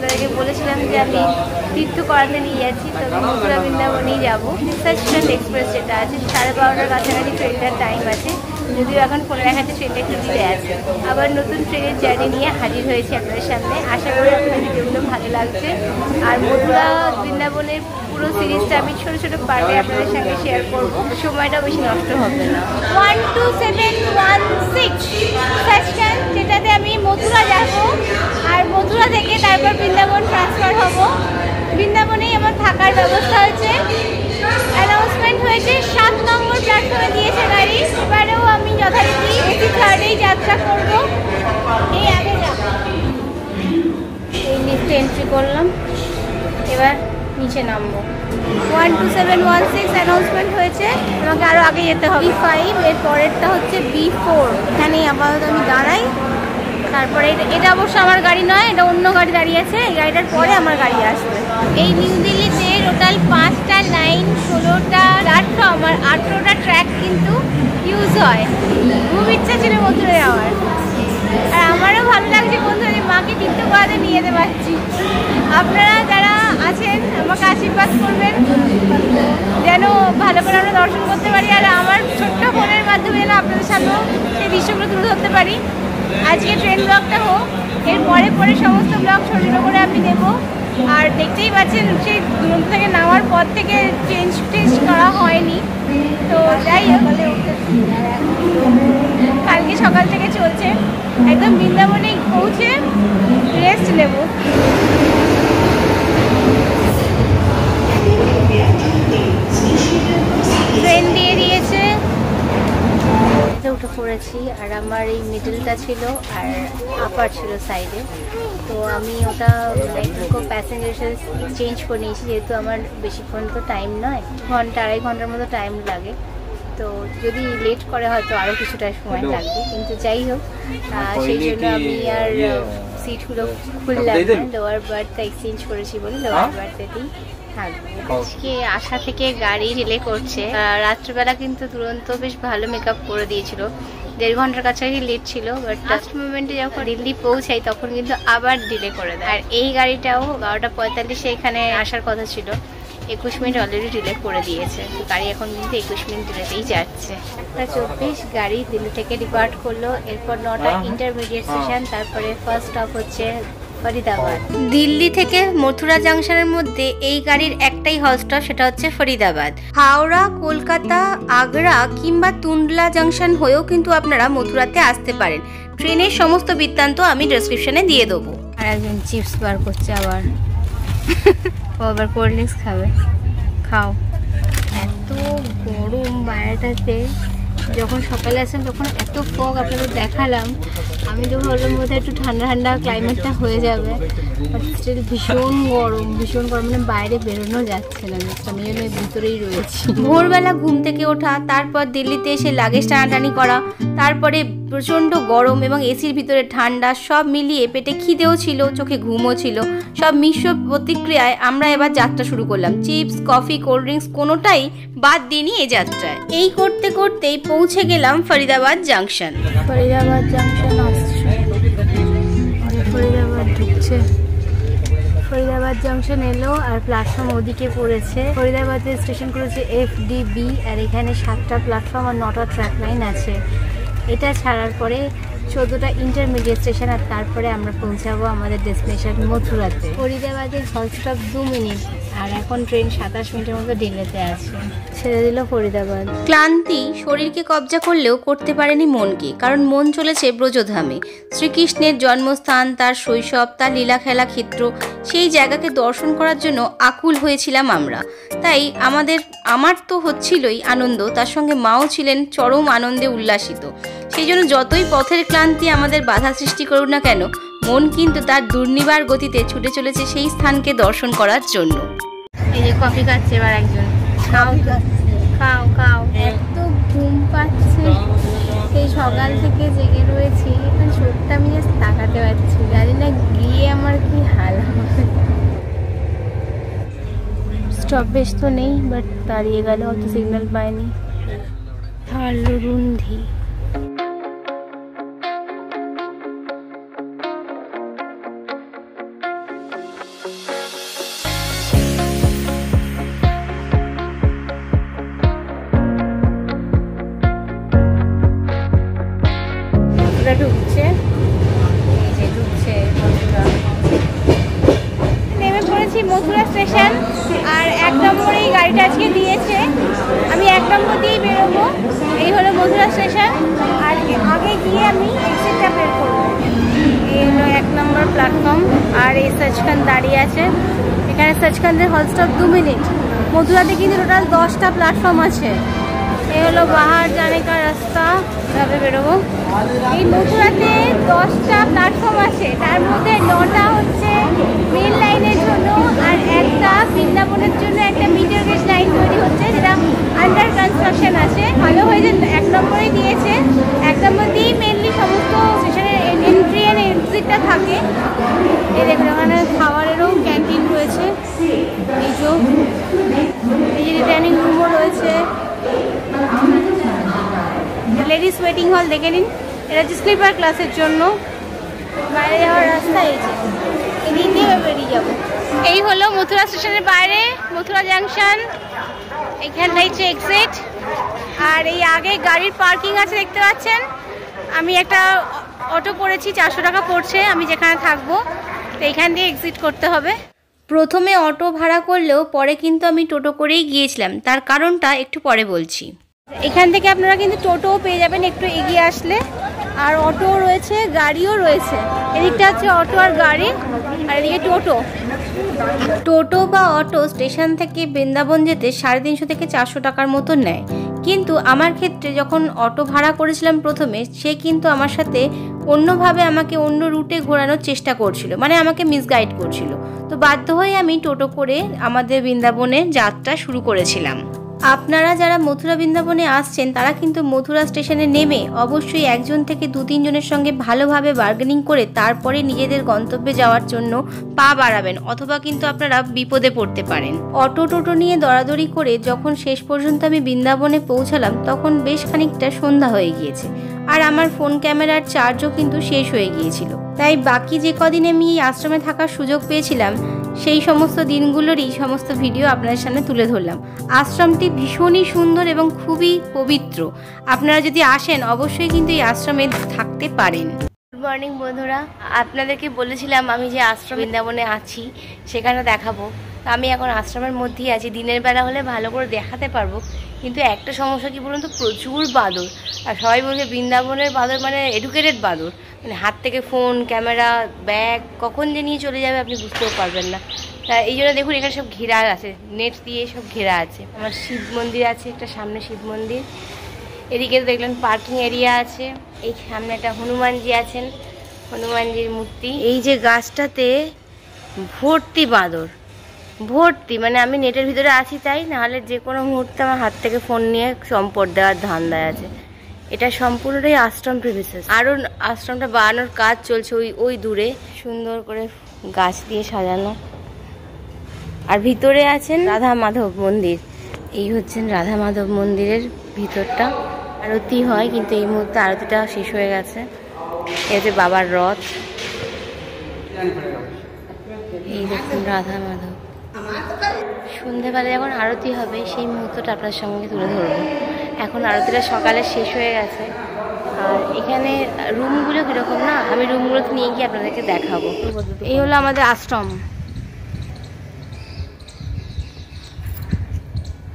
আপনাদেরকে বলেছিলাম যে আমি তীর্থ করাতে নিয়ে যাচ্ছি, তবে মথুরা বৃন্দাবনেই যাবো। সাচখন্ড এক্সপ্রেস যেটা আছে 12:30টার কাছাকাছি ট্রেনটার টাইম আছে, যদিও এখন 15:30 ট্রেনটা একটু দিতে আছে। আবার নতুন ট্রেনের জার্নি নিয়ে হাজির হয়েছি আপনাদের সামনে। আশা করি আপনাদের ভিডিওগুলো ভালো লাগছে। আর মথুরা বৃন্দাবনের পুরো সিরিজটা আমি ছোটো ছোটো পার্টে আপনাদের সঙ্গে শেয়ার করবো, সময়টা বেশি নষ্ট হবে না। 12716 সাচখন্ড, যেটাতে আমি মথুরা যাবো, আর মথুরা থেকে তারপর বৃন্দাবন ট্রান্সফার হব। বৃন্দাবনেই আমার থাকার ব্যবস্থা হয়েছে, অ্যানাউন্সমেন্ট হয়েছে, 7 নম্বর প্ল্যাটফর্মে দিয়েছে গাড়ি। এবারেও আমি যথারীতি এসি থার্ডেই যাত্রা করবো। এই আগে যাবো, এই লিফটে এন্ট্রি করলাম, এবার নিচে নামবো। 12716 অ্যানাউন্সমেন্ট হয়েছে, আমাকে আরও আগে যেতে হবে। B5, এর পরেরটা হচ্ছে B4। এখানেই আপাতত আমি দাঁড়াই, তারপরে এটা অবশ্য আমার গাড়ি নয়, এটা অন্য গাড়ি দাঁড়িয়ে আছে, এই গাড়িটার পরে আমার গাড়ি আসবে। এই নিউ দিল্লিতে টোটাল 5টা লাইন, 16টা প্ল্যাটফর্ম আর 18টা ট্র্যাক কিন্তু ইউজ হয়। খুব ইচ্ছা ছিল মথুরা যাওয়ার, আর আমারও ভালো লাগছে বন্ধু যে মাকে তীর্থ করাতে নিয়ে যেতে পারছি। আপনারা যারা আছেন আমাকে আশীর্বাদ করবেন যেন ভালো করে আমরা দর্শন করতে পারি, আর আমার ছোট্ট ফোনের মাধ্যমে যেন আপনাদের সামনেও সেই দৃশ্যগুলো তুলে ধরতে পারি। আজকে ট্রেন ব্লগটা হোক, এর পরে পরে সমস্ত ব্লগ ছোটো ছোটো করে আমি দেবো। আর দেখতেই পাচ্ছেন সেই দুরন্ত থেকে নামার পর থেকে চেঞ্জ করা হয়নি, তো যাই হোক কালকে সকাল থেকে চলছে। একদম বৃন্দাবনে পৌঁছে রেস্ট নেব। ট্রেন দিয়ে দিয়েছে, উঠে পড়েছি, আর আমার এই মিডলটা ছিল আর আপার ছিল সাইডে, তো আমি ওটা একটু প্যাসেঞ্জার সাথে চেঞ্জ করে নিয়েছি, যেহেতু আমার বেশিক্ষণ তো টাইম নয়, ঘন্টা 2.5 ঘন্টার মতো টাইম লাগে। তো যদি লেট করে হয়তো আরও কিছুটা সময় লাগবে, কিন্তু যাই হোক সেই জন্য আমি আর সিটগুলো খুললাম না, লোয়ার বার্থটা এক্সচেঞ্জ করেছি বলে লোয়ার বার্থেতেই থাকবে। আজকে আশা থেকে গাড়ি ডিলে করছে, রাত্রিবেলা কিন্তু দুরন্ত বেশ ভালো মেকআপ করে দিয়েছিল, 1.5 ঘন্টার কাছাকাছি লেট ছিল, বাট লাস্ট মোমেন্টে যখন দিল্লি পৌঁছাই তখন কিন্তু আবার ডিলে করে দেয়। আর এই গাড়িটাও 12:45 এখানে আসার কথা ছিল, 21 মিনিট অলরেডি ডিলে করে দিয়েছে। তো গাড়ি এখন কিন্তু 21 মিনিট ডিলেতেই যাচ্ছে। 1:24 গাড়ি দিল্লি থেকে ডিপার্ট করলো, এরপর 9টা ইন্টারমিডিয়েট স্টেশন, তারপরে ফার্স্ট স্টপ হচ্ছে ফরিদাবাদ। দিল্লি থেকে মথুরা জাংশনের মধ্যে এই গাড়ির একটাই হল স্টপ, সেটা হচ্ছে ফরিদাবাদ। হাওড়া, কলকাতা, আগ্রা কিংবা তুন্ডলা জাংশন হয়েও কিন্তু আপনারা মথুরাতে আসতে পারেন। ট্রেনের সমস্ত বৃত্তান্ত আমি ডেসক্রিপশনে দিয়ে দেবো। আর একজন চিপস বার করছে, আবার ও আবার কোল্ড ড্রিঙ্কস খাবে। খাও। এত গরম বাইরেটাতে, যখন সকালে আসলাম তখন এত ফগ আপনাদের দেখালাম, আমি তো ভাবলাম বোধহয় একটু ঠান্ডা ঠান্ডা ক্লাইমেটটা হয়ে যাবে, বাট স্টিল ভীষণ গরম, মানে বাইরে বেরোনো যাচ্ছে না, আমি জন্য ভিতরেই রয়েছি। ভোরবেলা ঘুম থেকে ওঠা, তারপর দিল্লিতে এসে লাগেজ টানাটানি করা, তারপরে প্রচণ্ড গরম এবং এসির ভিতরে ঠান্ডা, সব মিলিয়ে পেটে খিদেও ছিল, চোখে ঘুমও ছিল, সব মিশ্র প্রতিক্রিয়ায় আমরা এবার যাত্রা শুরু করলাম। চিপস, কফি, কোল্ড ড্রিঙ্কস কোনোটাই বাদ দিইনি এই যাত্রায়। এই করতে করতেই পৌঁছে গেলাম ফরিদাবাদ জাংশন। ফরিদাবাদ জাংশন আসছে, ফরিদাবাদ ঢুকছে। ফরিদাবাদ জাংশন এলো আর প্ল্যাটফর্ম ওদিকে পড়েছে। ফরিদাবাদের স্টেশন করেছে FDB, আর এখানে 7টা প্ল্যাটফর্ম আর 9টা ট্র্যাক লাইন আছে। এটা ছাড়ার পরে 14টা ইন্টারমিডিয়েট স্টেশন, আর তারপরে আমরা পৌঁছাবো আমাদের ডেস্টিনেশন মথুরাতে। ফরিদাবাদের হল স্টপ 2 মিনিট, আর এখন ট্রেন 27 মিনিটের মতো ডিলেতে আছে। ছেড়ে দিল ফরিদাবাদ। ক্লান্তি শরীরকে কবজা করলেও করতে পারেনি মনকে, কারণ মন চলেছে ব্রজধামে। শ্রীকৃষ্ণের জন্মস্থান, তার শৈশব, তার লীলা খেলা ক্ষেত্র, সেই জায়গাকে দর্শন করার জন্য আকুল হয়েছিলাম আমরা। তাই আমার তো হচ্ছিলই আনন্দ, তার সঙ্গে মাও ছিলেন চরম আনন্দে উল্লাসিত। সেই জন্য যতই পথের ক্লান্তি আমাদের বাধা সৃষ্টি করুক না কেন, মন কিন্তু তার দুর্নিবার গতিতে ছুটে চলেছে সেই স্থানকে দর্শন করার জন্য। এই যে কফি খাচ্ছে এবার একজন। খাও খাও খাও। এত ঘুম পাচ্ছে, সেই সকাল থেকে জেগে রয়েছি, এখন চোখটা আমি জাস্ট তাকাতে পারছি, জানি না গিয়ে আমার কি হাল হবে। স্টপেজ তো নেই, বাট দাঁড়িয়ে গেল, অত সিগন্যাল পায়নি। থালরুন্ধি। নম্বর দিয়েই বেরোবো। এই হলো মথুরা স্টেশন, আর আগে গিয়ে আমি এক্সিটটা বের করবো। এই হলো 1 নম্বর প্ল্যাটফর্ম, আর এই সচখন্দ দাঁড়িয়ে আছে। এখানে সচখন্দের হল স্টপ 2 মিনিট। মথুরাতে কিন্তু টোটাল 10টা প্ল্যাটফর্ম আছে। এই হলো বাহার জানে কা রাস্তা, যাবে বেরোবো। এই মথুরাতে 10টা প্ল্যাটফর্ম আছে, তার মধ্যে 9টা হচ্ছে মেন লাইনের জন্য, আর একটা বৃন্দাবনের জন্য একটা মিটার গেজ লাইন তৈরি হচ্ছে, যেটা আন্ডার কনস্ট্রাকশন আছে। ভালো হয়েছে 1 নম্বরে দিয়েছে। 1 নম্বর দিয়েই মেনলি সমস্ত স্টেশনের এন্ট্রি অ্যান্ড এক্সিটটা থাকে। এই দেখুন ওখানে খাবারেরও ক্যান্টিন রয়েছে, এই যে রিটার্নিং রুমও রয়েছে, লেডিস ওয়েটিং হল দেখে নিন। এটা হচ্ছে স্লিপার ক্লাসের জন্য। বাইরে যাওয়ার রাস্তা এই যে, এদিক দিয়ে বেরিয়ে যাবো। এই হলো মথুরা স্টেশনের বাইরে মথুরা জাংশন, এখানটাই হচ্ছে এক্সিট। আর এই আগে গাড়ির পার্কিং আছে দেখতে পাচ্ছেন। আমি একটা অটো করেছি, 400 টাকা পড়ছে আমি যেখানে থাকবো। তো এইখান দিয়ে এক্সিট করতে হবে। প্রথমে অটো ভাড়া করলেও পরে কিন্তু আমি টোটো করেই গিয়েছিলাম, তার কারণটা একটু পরে বলছি। এখান থেকে আপনারা কিন্তু টোটোও পেয়ে যাবেন একটু এগিয়ে আসলে, আর অটো রয়েছে, গাড়িও রয়েছে। এদিকটা হচ্ছে অটো আর গাড়ি, আর এদিকে টোটো। টোটো বা অটো স্টেশন থেকে বৃন্দাবন যেতে 350 থেকে 400 টাকার মতো নেয়। কিন্তু আমার ক্ষেত্রে যখন অটো ভাড়া করেছিলাম প্রথমে, সে কিন্তু আমার সাথে অন্যভাবে আমাকে অন্য রুটে ঘোরানোর চেষ্টা করছিল, মানে আমাকে মিসগাইড করছিল। তো বাধ্য হয়ে আমি টোটো করে আমাদের বৃন্দাবনের যাত্রা শুরু করেছিলাম। আপনারা যারা মথুরা বৃন্দাবনে আসছেন তারা কিন্তু মথুরা স্টেশনে নেমে অবশ্যই 1 জন থেকে 2-3 জনের সঙ্গে ভালোভাবে বার্গেনিং করে তারপরে নিজেদের গন্তব্যে যাওয়ার জন্য পা বাড়াবেন, অথবা কিন্তু আপনারা বিপদে পড়তে পারেন। অটো টোটো নিয়ে দরাদরি করে যখন শেষ পর্যন্ত আমি বৃন্দাবনে পৌঁছালাম, তখন বেশ খানিকটা সন্ধ্যা হয়ে গিয়েছে, আর আমার ফোন ক্যামেরার চার্জও কিন্তু শেষ হয়ে গিয়েছিল। তাই বাকি যে কদিন আমি এই আশ্রমে থাকার সুযোগ পেয়েছিলাম, সেই সমস্ত দিনগুলোরই সমস্ত ভিডিও আপনাদের সামনে তুলে ধরলাম। আশ্রমটি ভীষণই সুন্দর এবং খুবই পবিত্র। আপনারা যদি আসেন অবশ্যই কিন্তু এই আশ্রমে থাকতে পারেন। গুড মর্নিং বন্ধুরা, আপনাদেরকে বলেছিলাম আমি যে আশ্রম বৃন্দাবনে আছি সেখানে দেখাবো। আমি এখন আশ্রমের মধ্যেই আছি। দিনের বেলা হলে ভালো করে দেখাতে পারবো, কিন্তু একটা সমস্যা কি বলুন তো, প্রচুর বাদর। আর সবাই বলছে বৃন্দাবনের বাদর মানে এডুকেটেড বাদর, মানে হাত থেকে ফোন, ক্যামেরা, ব্যাগ কখন যে নিয়ে চলে যাবে আপনি বুঝতেও পারবেন না। তা এই জন্য দেখুন এখানে সব ঘেরা আছে, নেট দিয়ে সব ঘেরা আছে। আমার শিব মন্দির আছে একটা, সামনে শিব মন্দির। এদিকে দেখলেন পার্কিং এরিয়া আছে। এই সামনে একটা হনুমানজি আছেন, হনুমানজির মূর্তি। এই যে গাছটাতে ভর্তি বাঁদর, ভর্তি। মানে আমি নেটের ভিতরে আছি তাই, নাহলে যে কোনো মুহূর্তে আমার হাত থেকে ফোন নিয়ে সম্পদ দেওয়ার ধান্দায় আছে। এটা সম্পূর্ণটাই আশ্রম প্রিমিসেস। আরও আশ্রমটা বানানোর কাজ চলছে ওই দূরে, সুন্দর করে গাছ দিয়ে সাজানো। আর ভিতরে আছেন রাধা মাধব মন্দির। এই হচ্ছেন রাধা মাধব মন্দিরের ভিতরটা। আরতি হয়, কিন্তু এই মুহূর্তে আরতিটা শেষ হয়ে গেছে। এই হচ্ছে বাবার রথ। এই দেখুন রাধা মাধব। সন্ধেবেলায় যখন আরতি হবে সেই মুহূর্তটা আপনার সঙ্গে তুলে ধরবো। এখন আরতিটা সকালে শেষ হয়ে গেছে। আর এখানে রুমগুলো কীরকম না, আমি রুমগুলোতে নিয়ে গিয়ে আপনাদেরকে দেখাবো। এই হলো আমাদের আশ্রম,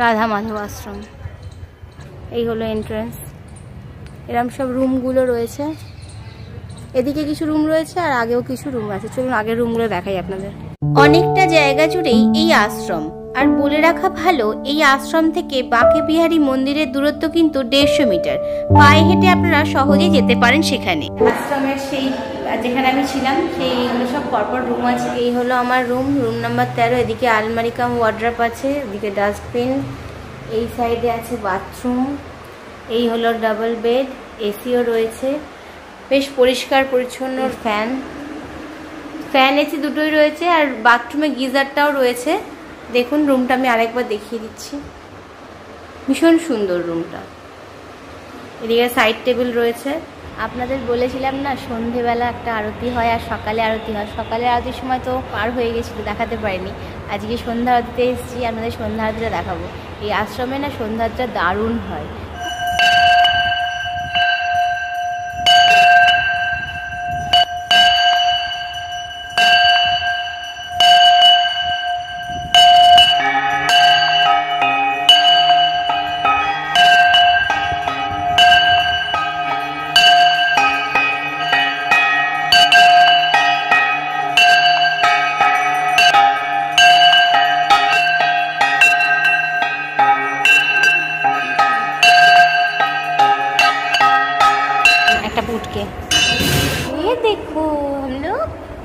রাধা মাধব আশ্রম। এই হলো এন্ট্রান্স। এরকম সব রুমগুলো রয়েছে। এদিকে কিছু রুম রয়েছে আর আগেও কিছু রুম আছে। চলুন আগের রুমগুলো দেখাই আপনাদের। অনেকটা জায়গা জুড়েই এই আশ্রম। আর বলে রাখা ভালো, এই আশ্রম থেকে বাঁকে বিহারী মন্দিরের দূরত্ব কিন্তু 150 মিটার। পায়ে হেঁটে আপনারা সহজেই যেতে পারেন সেখানে। আশ্রমের সেই যেখানে আমি ছিলাম সেইগুলো সব পরপর রুম আছে। এই হলো আমার রুম নাম্বার 13। এদিকে আলমারি কাম ওয়ার্ড্রপ আছে, এদিকে ডাস্টবিন, এই সাইডে আছে বাথরুম। এই হলো ডাবল বেড, এসিও রয়েছে, বেশ পরিষ্কার পরিচ্ছন্ন। ফ্যান এসি দুটোই রয়েছে, আর বাথরুমে গিজারটাও রয়েছে। দেখুন রুমটা আমি আরেকবার দেখিয়ে দিচ্ছি, ভীষণ সুন্দর রুমটা। এদিকে সাইড টেবিল রয়েছে। আপনাদের বলেছিলাম না সন্ধেবেলা একটা আরতি হয় আর সকালে আরতি হয়। সকালে আরতির সময় তো পার হয়ে গেছিলো, দেখাতে পারিনি। আজকে সন্ধ্যা আরতিতে এসেছি, আপনাদের সন্ধ্যা আরতিটা দেখাবো। এই আশ্রমে না সন্ধ্যা আরতিটা দারুণ হয়।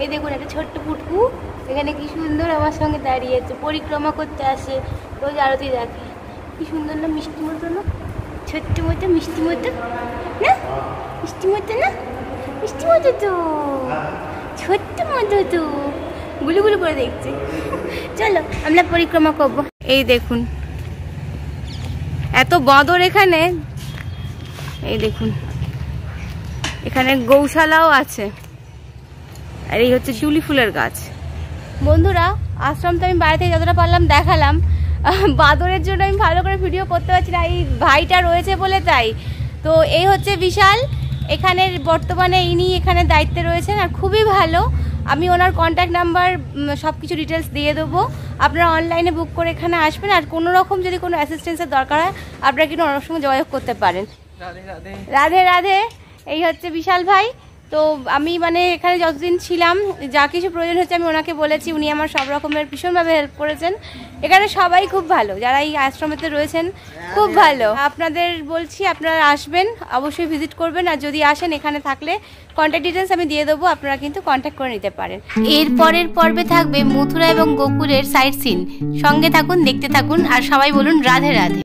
এই দেখুন একটা ছোট্ট পুটকু এখানে কি সুন্দর আমার সঙ্গে দাঁড়িয়েছে, পরিক্রমা করতে আসে, রোজ আরতি দেখে। কি সুন্দর না, মিষ্টি মতো না, ছোট্ট মতো মিষ্টি মতো না, মিষ্টি মতো না, মিষ্টি মতো তো, ছোট্ট মতো তো, গুলু গুলু করে দেখছে। চলো আমরা পরিক্রমা করবো। এই দেখুন এত বাঁদর এখানে, এই দেখুন এখানে গৌশালাও আছে, আর এই হচ্ছে শিউলি ফুলের গাছ। বন্ধুরা আশ্রম তো আমি বাইরে থেকে যতটা পারলাম দেখালাম, বাঁদরের জন্য আমি ভালো করে ভিডিও করতে পারছি না, এই ভাইটা রয়েছে বলে তাই। তো এই হচ্ছে বিশাল, এখানের বর্তমানে ইনি এখানে দায়িত্বে রয়েছেন, আর খুবই ভালো। আমি ওনার কন্ট্যাক্ট নাম্বার সব কিছু ডিটেলস দিয়ে দেবো, আপনারা অনলাইনে বুক করে এখানে আসবেন। আর কোনো রকম যদি কোনো অ্যাসিস্ট্যান্সের দরকার হয় আপনারা কিন্তু অনেক সময় যোগাযোগ করতে পারেন। রাধে রাধে, রাধে রাধে। এই হচ্ছে বিশাল ভাই। তো আমি মানে এখানে যতদিন ছিলাম যা কিছু প্রয়োজন হচ্ছে আমি ওনাকে বলেছি, উনি আমার সব রকমের ভীষণভাবে হেল্প করেছেন। এখানে সবাই খুব ভালো, যারা এই আশ্রমেতে রয়েছেন খুব ভালো। আপনাদের বলছি আপনারা আসবেন, অবশ্যই ভিজিট করবেন, আর যদি আসেন এখানে থাকলে কন্ট্যাক্ট ডিটেলস আমি দিয়ে দেবো, আপনারা কিন্তু কন্ট্যাক্ট করে নিতে পারেন। এর পরের পর্বে থাকবে মথুরা এবং গোকুলের সাইট সিন। সঙ্গে থাকুন, দেখতে থাকুন, আর সবাই বলুন রাধে রাধে।